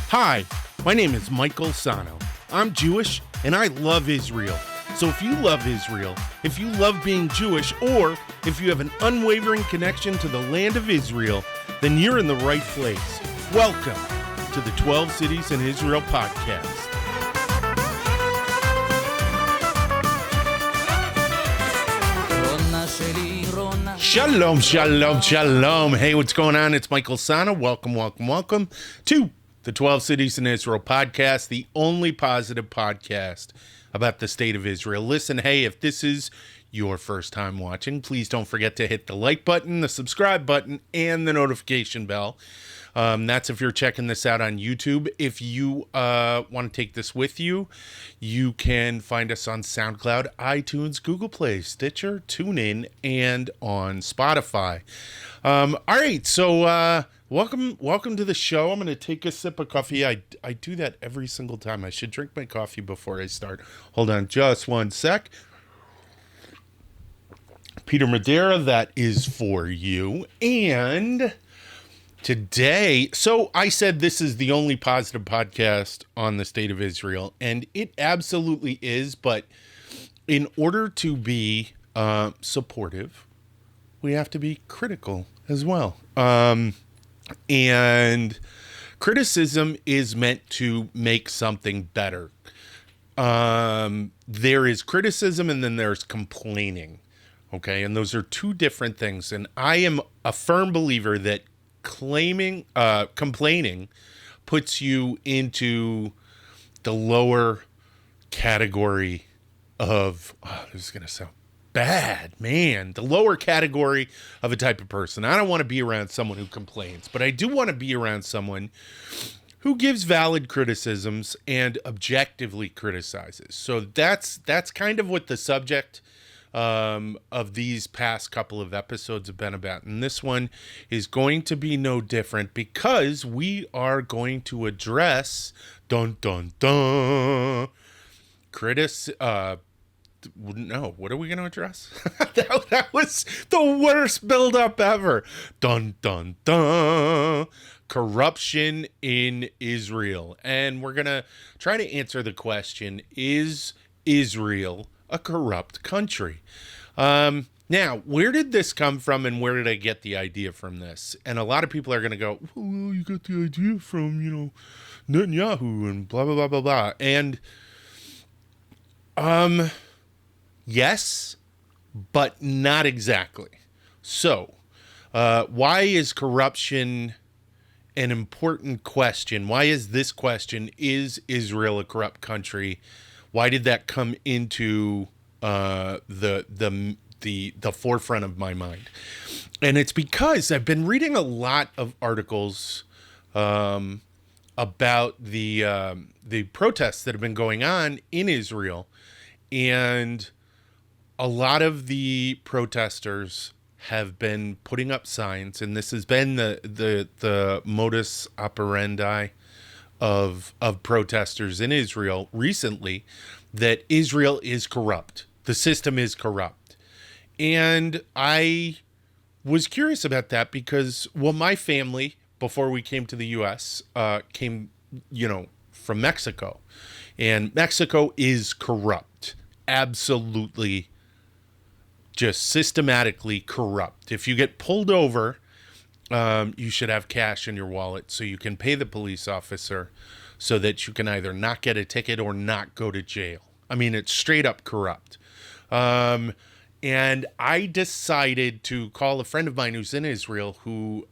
Hi, my name is Michael Sahno. I'm Jewish and I love Israel. So if you love Israel, if you love being Jewish, or if you have an unwavering connection to the land of Israel, then you're in the right place. Welcome to the 12 Cities in Israel podcast. Shalom, shalom, shalom. Hey, what's going on? It's Michael Sahno. Welcome to the 12 Cities in Israel podcast, the only positive podcast about the state of Israel. Listen, hey, if this is your first time watching, please don't forget to hit the like button, the subscribe button, and the notification bell. That's if you're checking this out on YouTube. If you want to take this with you, you can find us on SoundCloud, iTunes, Google Play, Stitcher, TuneIn, and on Spotify. All right, so welcome to the show. I'm going to take a sip of coffee. I do that every single time. I should drink my coffee before I start. Hold on just one sec. Peter Madeira, that is for you. And today, so I said this is the only positive podcast on the state of Israel, and it absolutely is, but in order to be supportive, we have to be critical as well. And criticism is meant to make something better. There is criticism and then there's complaining, okay? And those are two different things, and I am a firm believer that complaining puts you into the lower category of, this is going to sound bad, man, the lower category of a type of person. I don't want to be around someone who complains, but I do want to be around someone who gives valid criticisms and objectively criticizes. So that's kind of what the subject of these past couple of episodes have been about. And this one is going to be no different, because we are going to address what are we going to address? that was the worst build-up ever. Corruption in Israel. And we're going to try to answer the question, is Israel a corrupt country? Now, where did this come from, and where did I get the idea from this? And a lot of people are going to go, well, you got the idea from, Netanyahu and blah, blah, blah, blah, blah. And, yes, but not exactly. So, why is corruption an important question? Why is this question, is Israel a corrupt country? Why did that come into the forefront of my mind? And it's because I've been reading a lot of articles about the protests that have been going on in Israel, and a lot of the protesters have been putting up signs, and this has been the modus operandi of protesters in Israel recently, that Israel is corrupt. The system is corrupt. And I was curious about that because, well, my family, before we came to the U.S., came, from Mexico. And Mexico is corrupt. Absolutely, just systematically corrupt. If you get pulled over, you should have cash in your wallet so you can pay the police officer so that you can either not get a ticket or not go to jail. I mean, it's straight up corrupt. And I decided to call a friend of mine who's in Israel, who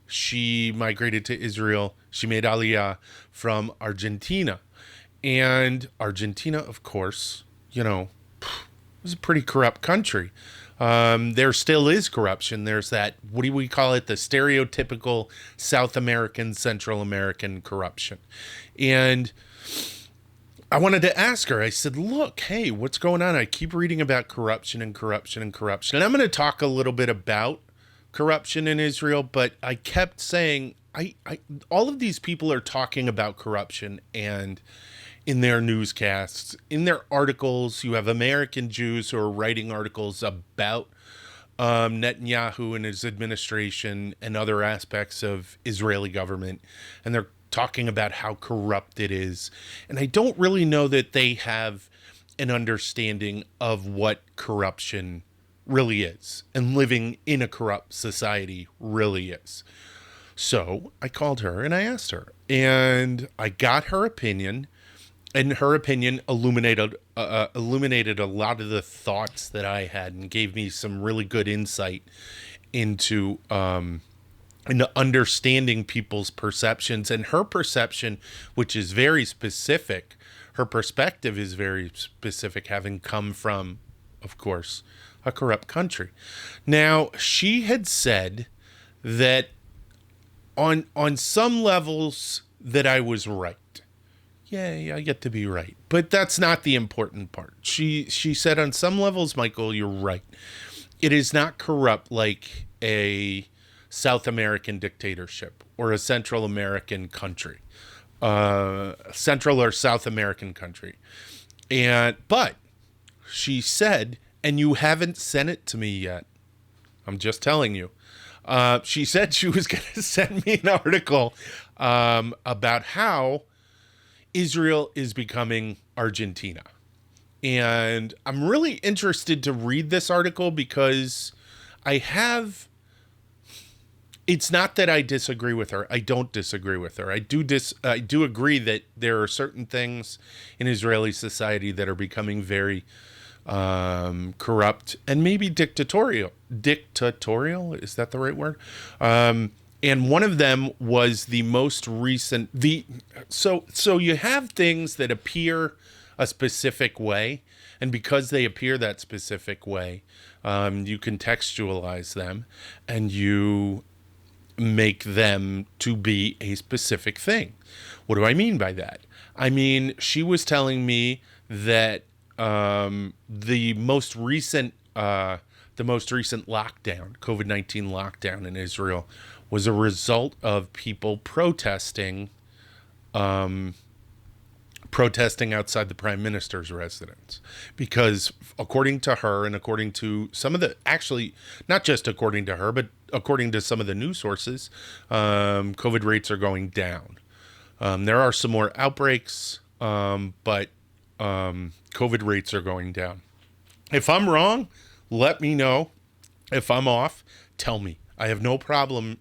she migrated to Israel. She made Aliyah from Argentina. And Argentina, of course, was a pretty corrupt country. There still is corruption. There's that, what do we call it? The stereotypical South American, Central American corruption. And I wanted to ask her, I said, look, hey, what's going on? I keep reading about corruption. And I'm going to talk a little bit about corruption in Israel, but I kept saying, all of these people are talking about corruption, and in their newscasts, in their articles, you have American Jews who are writing articles about Netanyahu and his administration and other aspects of Israeli government, and they're talking about how corrupt it is. And I don't really know that they have an understanding of what corruption really is and living in a corrupt society really is. So I called her and I asked her, and I got her opinion, and her opinion illuminated a lot of the thoughts that I had and gave me some really good insight into understanding people's perceptions. And her perception, which is very specific, her perspective is very specific, having come from, of course, a corrupt country. Now, she had said that on some levels that I was right. Yay, I get to be right. But that's not the important part. She said on some levels, Michael, you're right. It is not corrupt like a South American dictatorship or a Central American country. Central or South American country. But she said, and you haven't sent it to me yet. I'm just telling you. She said she was going to send me an article about how Israel is becoming Argentina. And I'm really interested to read this article because it's not that I disagree with her. I don't disagree with her. I do agree that there are certain things in Israeli society that are becoming very corrupt and maybe dictatorial. Dictatorial, is that the right word? And one of them was the most recent. So you have things that appear a specific way, and because they appear that specific way, you contextualize them and you make them to be a specific thing. What do I mean by that? I mean, she was telling me that the most recent lockdown, COVID-19 lockdown in Israel, was a result of people protesting outside the prime minister's residence. Because according to her and according to some of the, actually, not just according to her, but according to some of the news sources, COVID rates are going down. There are some more outbreaks, but COVID rates are going down. If I'm wrong, let me know. If I'm off, tell me. I have no problem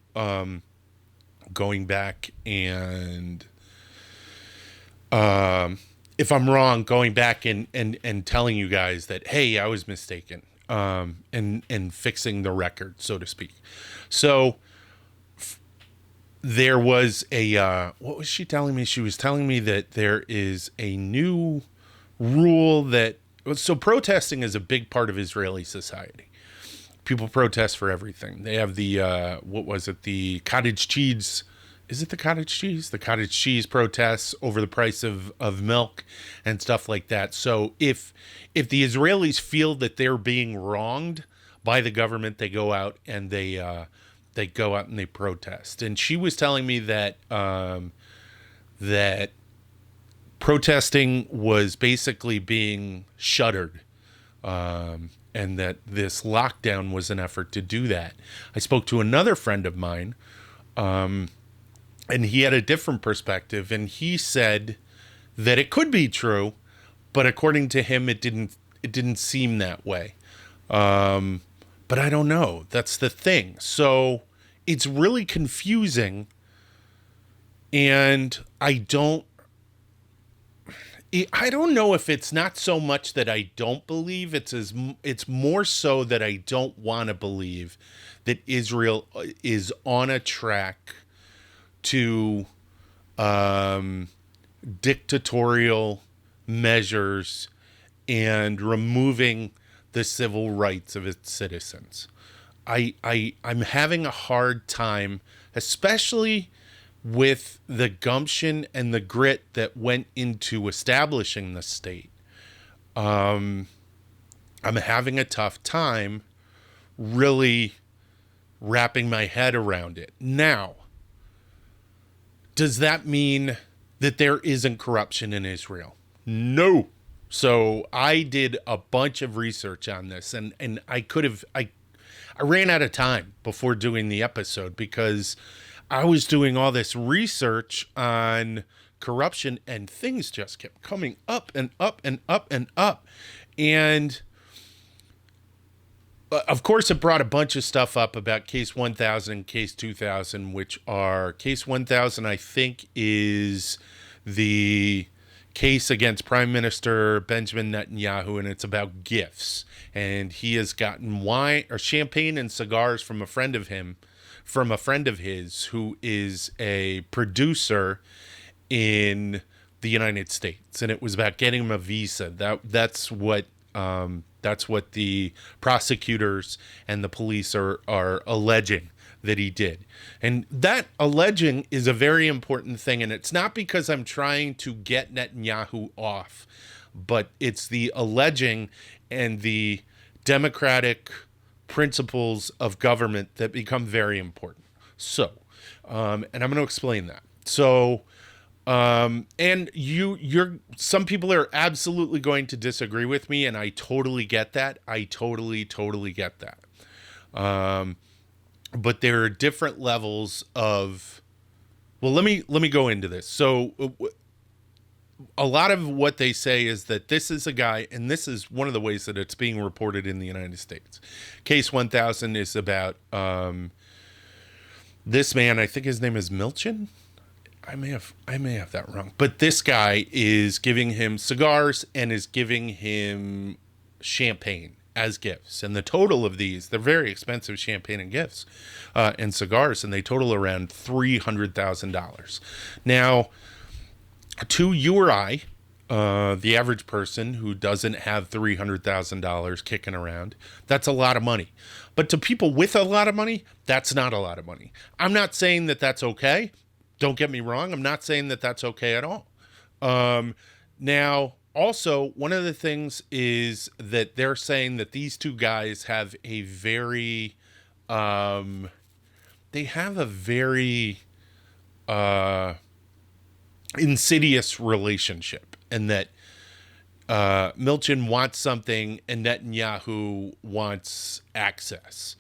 going back and if I'm wrong, going back and telling you guys that, hey, I was mistaken, and fixing the record, so to speak. So there was what was she telling me? She was telling me that there is a new rule so protesting is a big part of Israeli society. People protest for everything. They have the, the cottage cheese. Is it the cottage cheese? The cottage cheese protests over the price of milk and stuff like that. So if the Israelis feel that they're being wronged by the government, they go out and they protest. And she was telling me that that protesting was basically being shuttered. And that this lockdown was an effort to do that. I spoke to another friend of mine, and he had a different perspective, and he said that it could be true, but according to him, it didn't seem that way. But I don't know. That's the thing. So it's really confusing, and I don't know if it's not so much that I don't believe, it's more so that I don't want to believe that Israel is on a track to dictatorial measures and removing the civil rights of its citizens. I'm having a hard time, especially with the gumption and the grit that went into establishing the state. I'm having a tough time really wrapping my head around it. Now, does that mean that there isn't corruption in Israel? No. So I did a bunch of research on this, and I ran out of time before doing the episode because I was doing all this research on corruption, and things just kept coming up and up and up and up. And of course, it brought a bunch of stuff up about Case 1000 and Case 2000, which are Case 1000, I think, is the case against Prime Minister Benjamin Netanyahu, and it's about gifts. And he has gotten wine or champagne and cigars from a friend of his who is a producer in the United States, and it was about getting him a visa. That's what the prosecutors and the police are alleging that he did. And that alleging is a very important thing. And it's not because I'm trying to get Netanyahu off, but it's the alleging and the democratic principles of government that become very important. So, and I'm going to explain that. So, and some people are absolutely going to disagree with me, and I totally get that. I totally get that. But there are different levels of, well, let me go into this. So a lot of what they say is that this is a guy, and this is one of the ways that it's being reported in the United States. Case 1000 is about, this man, I think his name is Milchin. I may have that wrong, but this guy is giving him cigars and is giving him champagne as gifts. And the total of these, they're very expensive champagne and gifts, and cigars, and they total around $300,000. Now, to you or I, the average person who doesn't have $300,000 kicking around, that's a lot of money. But to people with a lot of money, that's not a lot of money. I'm not saying that that's okay. Don't get me wrong. I'm not saying that that's okay at all. Now, also, one of the things is that they're saying that these two guys have a very, insidious relationship, and that Milchin wants something and Netanyahu wants access.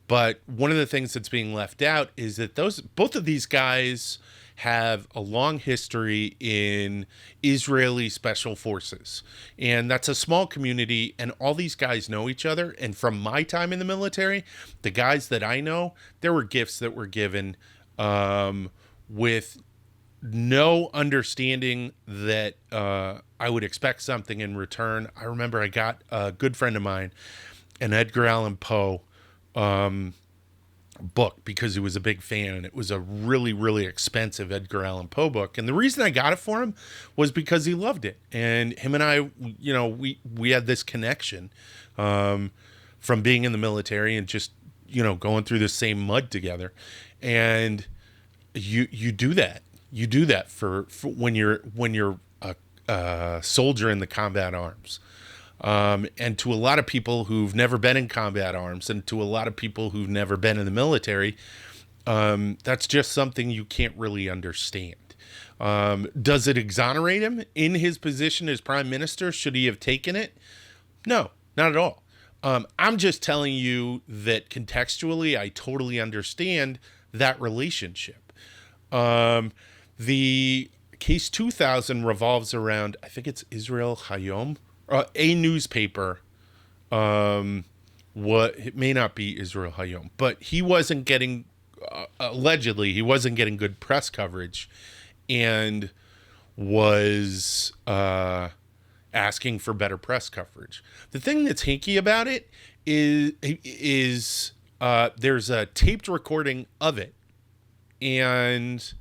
But one of the things that's being left out is that both of these guys have a long history in Israeli special forces. And that's a small community, and all these guys know each other. And from my time in the military, the guys that I know, there were gifts that were given with no understanding that I would expect something in return. I remember I got a good friend of mine an Edgar Allan Poe book because he was a big fan, and it was a really, really expensive Edgar Allan Poe book. And the reason I got it for him was because he loved it. And him and I, we had this connection from being in the military and just, going through the same mud together. And you do that. You do that for when you're a soldier in the combat arms. And to a lot of people who've never been in combat arms, and to a lot of people who've never been in the military, that's just something you can't really understand. Does it exonerate him in his position as prime minister? Should he have taken it? No, not at all. I'm just telling you that contextually, I totally understand that relationship. The Case 2000 revolves around, I think it's Israel Hayom, a newspaper. It may not be Israel Hayom, but he wasn't getting, allegedly, he wasn't getting good press coverage, and was asking for better press coverage. The thing that's hinky about it is there's a taped recording of it, and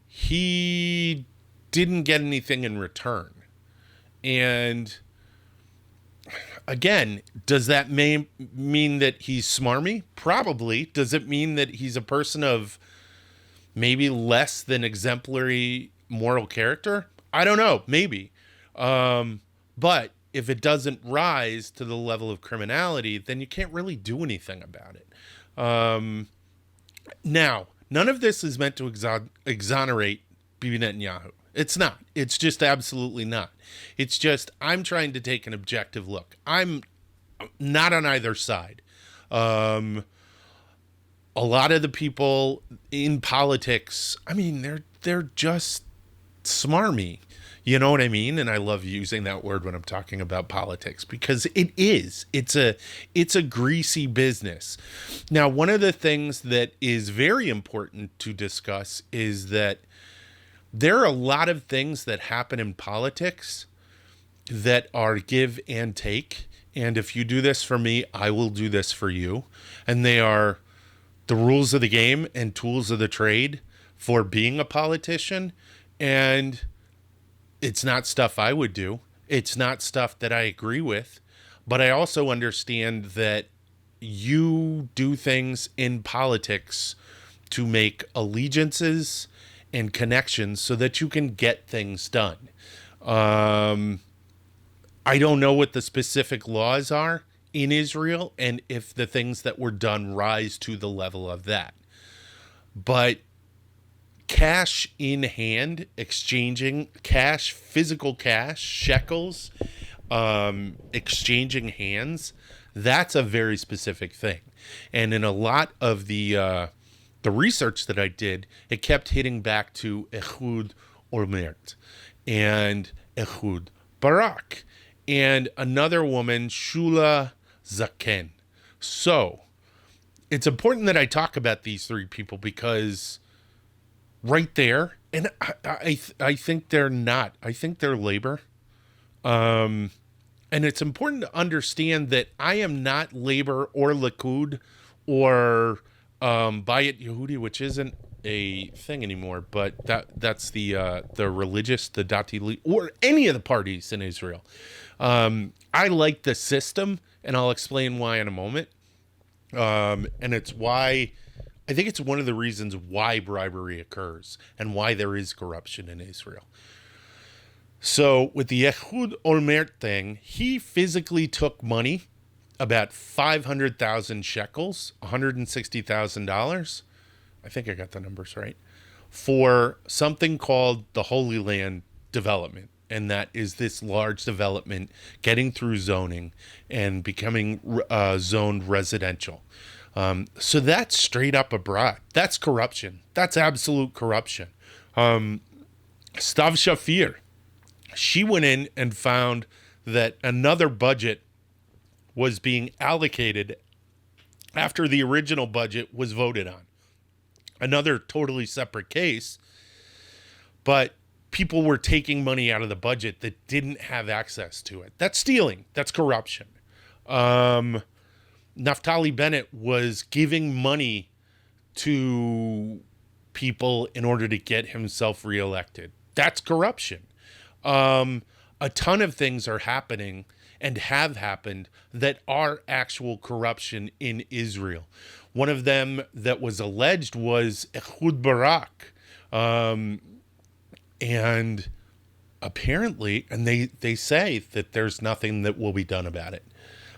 he didn't get anything in return. And again, does that mean that he's smarmy? Probably. Does it mean that he's a person of maybe less than exemplary moral character? I don't know. Maybe. But if it doesn't rise to the level of criminality, then you can't really do anything about it. Now, none of this is meant to exonerate Bibi Netanyahu. It's not. It's just absolutely not. It's just I'm trying to take an objective look. I'm not on either side. All a lot of the people in politics, I mean, they're just smarmy. You know what I mean? And I love using that word when I'm talking about politics because it is. It's a greasy business. Now, one of the things that is very important to discuss is that there are a lot of things that happen in politics that are give and take. And if you do this for me, I will do this for you. And they are the rules of the game and tools of the trade for being a politician. And it's not stuff I would do. It's not stuff that I agree with. But I also understand that you do things in politics to make allegiances and connections so that you can get things done. I don't know what the specific laws are in Israel and if the things that were done rise to the level of that. But cash in hand, exchanging cash, physical cash, shekels, exchanging hands, that's a very specific thing. And in a lot of the research that I did, it kept hitting back to Ehud Olmert and Ehud Barak and another woman, Shula Zaken. So it's important that I talk about these three people because right there, and I think they're not. I think they're labor. And it's important to understand that I am not labor or Likud or Bayit Yehudi, which isn't a thing anymore, but that's the religious, the Dati, or any of the parties in Israel. I like the system, and I'll explain why in a moment. And it's why I think it's one of the reasons why bribery occurs and why there is corruption in Israel. So with the Ehud Olmert thing, he physically took money, about 500,000 shekels, $160,000. I think I got the numbers right, for something called the Holy Land Development. And that is this large development getting through zoning and becoming zoned residential. So that's straight up a bribe. That's corruption. That's absolute corruption. Stav Shafir, she went in and found that another budget was being allocated after the original budget was voted on. Another totally separate case, but people were taking money out of the budget that didn't have access to it. That's stealing. That's corruption. Naftali Bennett was giving money to people in order to get himself reelected. That's corruption. A ton of things are happening and have happened that are actual corruption in Israel. One of them that was alleged was Ehud Barak. And apparently, and they say that there's nothing that will be done about it.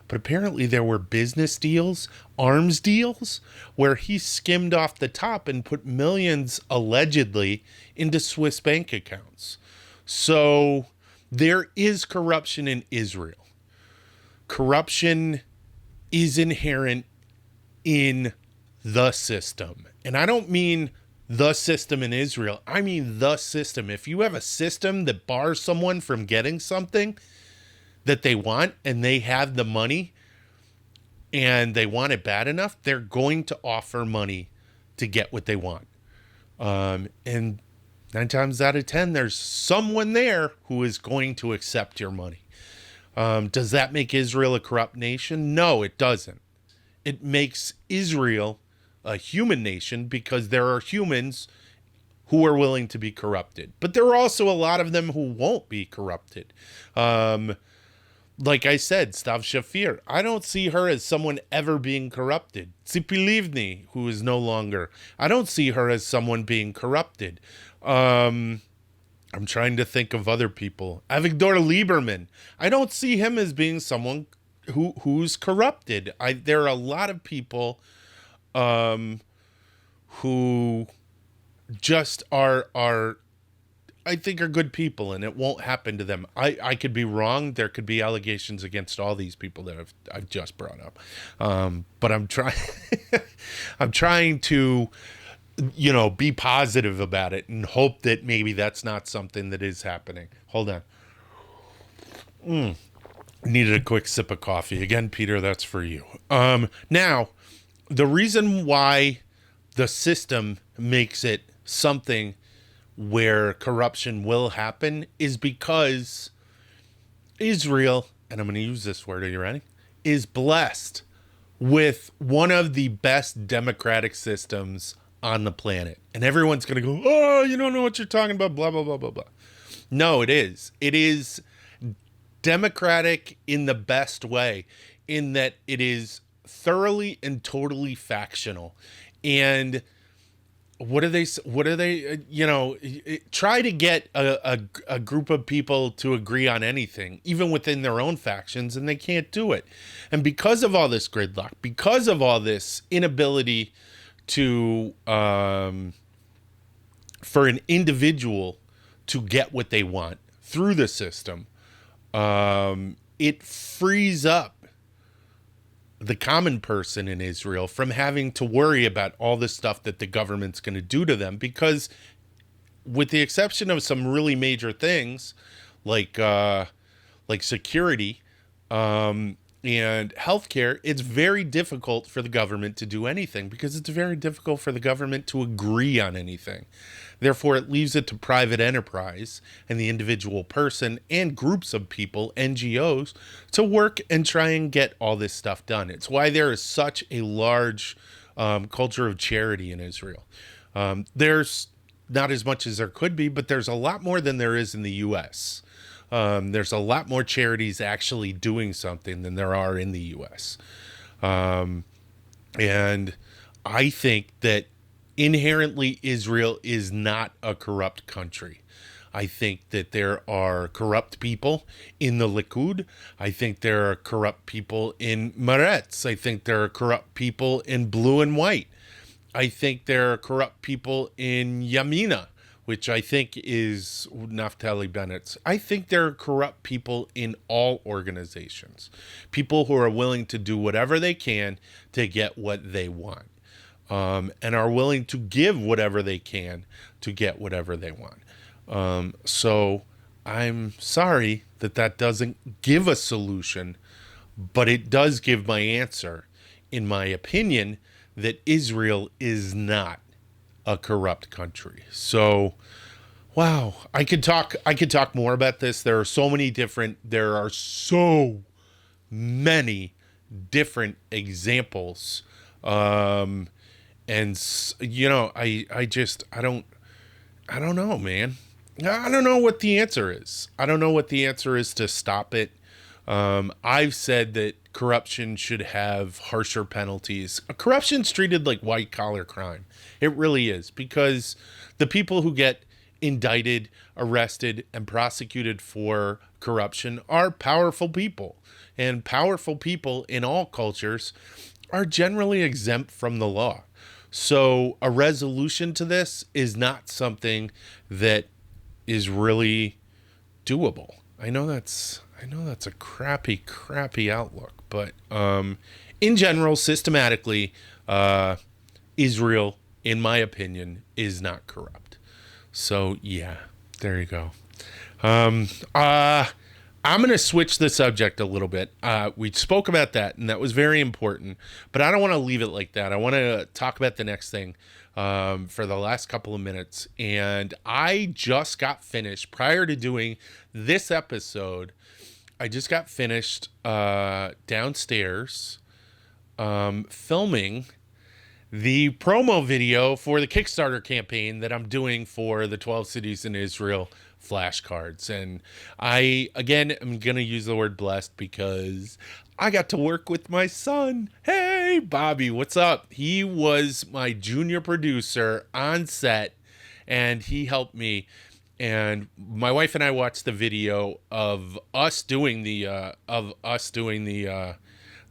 But apparently there were business deals, arms deals, where he skimmed off the top and put millions, allegedly, into Swiss bank accounts. So there is corruption in Israel. Corruption is inherent in the system. And I don't mean the system in Israel. I mean the system. If you have a system that bars someone from getting something that they want and they have the money and they want it bad enough, they're going to offer money to get what they want. And 9 times out of 10, there's someone there who is going to accept your money. Does that make Israel a corrupt nation? No, it doesn't. It makes Israel a human nation because there are humans who are willing to be corrupted. But there are also a lot of them who won't be corrupted. Like I said, Stav Shafir, I don't see her as someone ever being corrupted. Tzipi Livni, who is no longer, I don't see her as someone being corrupted. I'm trying to think of other people. Avigdor Lieberman, I don't see him as being someone who's corrupted. There are a lot of people who just are I think are good people, and it won't happen to them. I could be wrong. There could be allegations against all these people that I've just brought up, but I'm trying I'm trying to be positive about it and hope that maybe that's not something that is happening. Hold on. Needed a quick sip of coffee again, Peter. That's for you. Now, the reason why the system makes it something where corruption will happen is because Israel, and I'm going to use this word, are you ready? Is blessed with one of the best democratic systems on the planet. And everyone's going to go, oh, you don't know what you're talking about, blah, blah, blah, blah, blah. No, it is. It is democratic in the best way, in that it is thoroughly and totally factional. And what are they, try to get a group of people to agree on anything, even within their own factions, and they can't do it. And because of all this gridlock, because of all this inability to, for an individual to get what they want through the system, it frees up the common person in Israel from having to worry about all the stuff that the government's going to do to them, because with the exception of some really major things like security, and healthcare, it's very difficult for the government to do anything, because it's very difficult for the government to agree on anything. Therefore, it leaves it to private enterprise and the individual person and groups of people, NGOs, to work and try and get all this stuff done. It's why there is such a large culture of charity in Israel. There's not as much as there could be, but there's a lot more than there is in the U.S. There's a lot more charities actually doing something than there are in the U.S. And I think that inherently Israel is not a corrupt country. I think that there are corrupt people in the Likud. I think there are corrupt people in Meretz. I think there are corrupt people in blue and white. I think there are corrupt people in Yamina, which I think is Naftali Bennett's. I think there are corrupt people in all organizations. People who are willing to do whatever they can to get what they want. And are willing to give whatever they can to get whatever they want. So I'm sorry that doesn't give a solution, but it does give my answer, in my opinion, that Israel is not a corrupt country. So, wow, I could talk more about this. There are so many different examples. And I don't know, man. I don't know what the answer is. I don't know what the answer is to stop it. I've said that corruption should have harsher penalties. Corruption's treated like white collar crime. It really is, because the people who get indicted, arrested, and prosecuted for corruption are powerful people. And powerful people in all cultures are generally exempt from the law. So a resolution to this is not something that is really doable. I know that's a crappy outlook, but in general, systematically, Israel, in my opinion, is not corrupt. So yeah, there you go. I'm going to switch the subject a little bit. We spoke about that, and that was very important, but I don't want to leave it like that. I want to talk about the next thing for the last couple of minutes. And I just got finished, prior to doing this episode, I just got finished downstairs filming the promo video for the Kickstarter campaign that I'm doing for the 12 Cities in Israel flashcards. And I, again, am going to use the word blessed because I got to work with my son. Hey, Bobby, what's up? He was my junior producer on set, and he helped me. And my wife and I watched the video of us doing the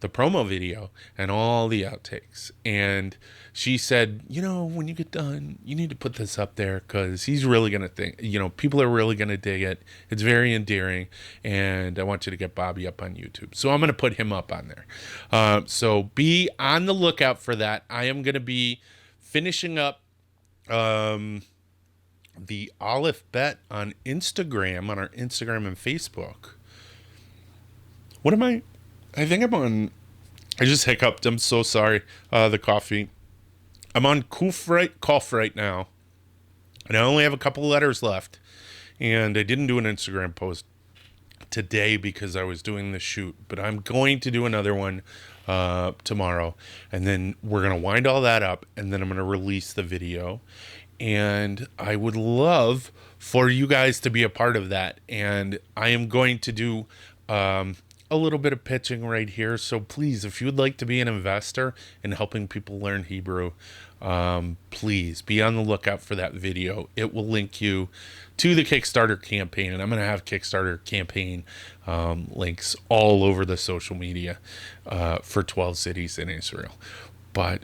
promo video and all the outtakes. And she said, when you get done, you need to put this up there because he's really going to think, people are really going to dig it. It's very endearing, and I want you to get Bobby up on YouTube. So I'm going to put him up on there. So be on the lookout for that. I am going to be finishing up the Aleph Bet on Instagram, on our Instagram and Facebook. What am I think I'm on, I just hiccuped. I'm so sorry. The coffee. I'm on cough right now. And I only have a couple letters left. And I didn't do an Instagram post today because I was doing the shoot. But I'm going to do another one tomorrow. And then we're going to wind all that up. And then I'm going to release the video. And I would love for you guys to be a part of that. And I am going to do a little bit of pitching right here. So please, if you would like to be an investor in helping people learn Hebrew, please be on the lookout for that video. It will link you to the Kickstarter campaign, and I'm going to have Kickstarter campaign links all over the social media for 12 cities in Israel. But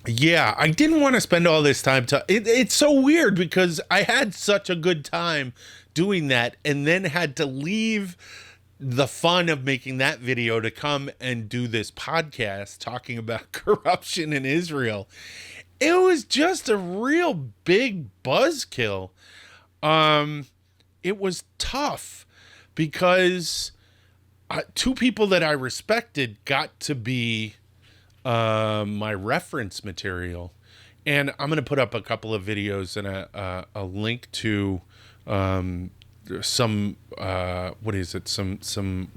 yeah, I didn't want to spend all this time it's so weird because I had such a good time doing that and then had to leave the fun of making that video to come and do this podcast talking about corruption in Israel. It was just a real big buzzkill. It was tough because two people that I respected got to be my reference material. And I'm going to put up a couple of videos and a link to some some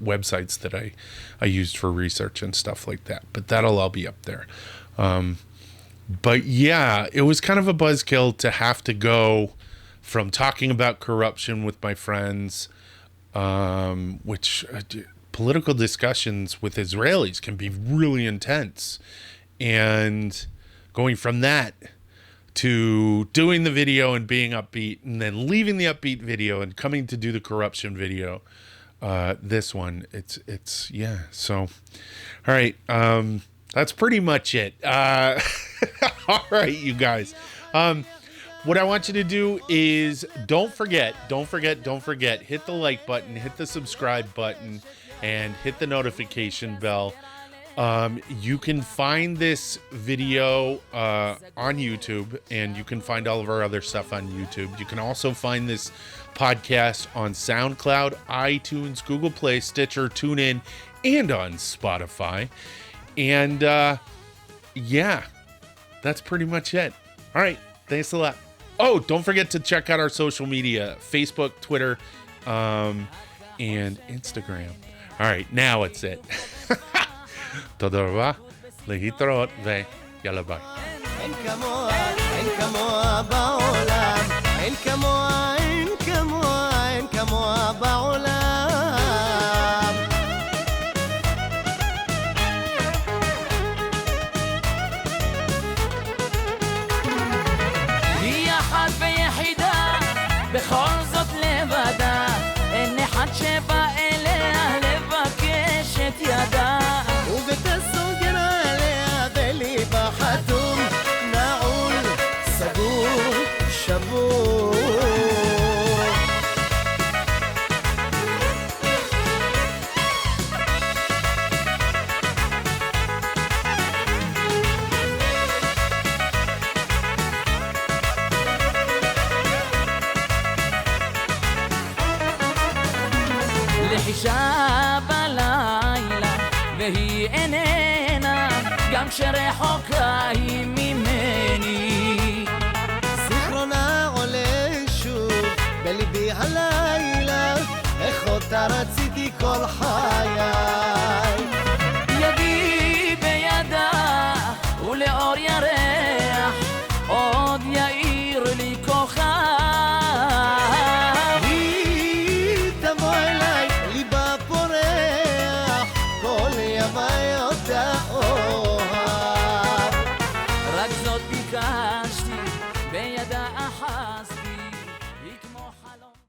websites that I used for research and stuff like that, but that'll all be up there. But yeah, it was kind of a buzzkill to have to go from talking about corruption with my friends, which political discussions with Israelis can be really intense, and going from that to doing the video and being upbeat, and then leaving the upbeat video and coming to do the corruption video. This one, it's yeah. So, all right. That's pretty much it. All right, you guys. What I want you to do is don't forget, hit the like button, hit the subscribe button, and hit the notification bell. You can find this video on YouTube, and you can find all of our other stuff on YouTube. You can also find this podcast on SoundCloud, iTunes, Google Play, Stitcher, TuneIn, and on Spotify. And yeah, that's pretty much it. All right, thanks a lot. Oh, don't forget to check out our social media, Facebook, Twitter, and Instagram. All right, now it's it. תודה רבה, להתראות ויאללה ביי. אין כמוה, אין כמוה בעולם, אין כמוה, אין כמוה, אין כמוה בעולם. היא אחת ויחידה, בכל זאת לבדה, אין אחד שבא אליה לבקש את ידה. לחישה בלילה והיא איננה גם שרחוקה היא ממני זיכרונה עולה שוב בליבי הלילה איך אותה רציתי כל חיי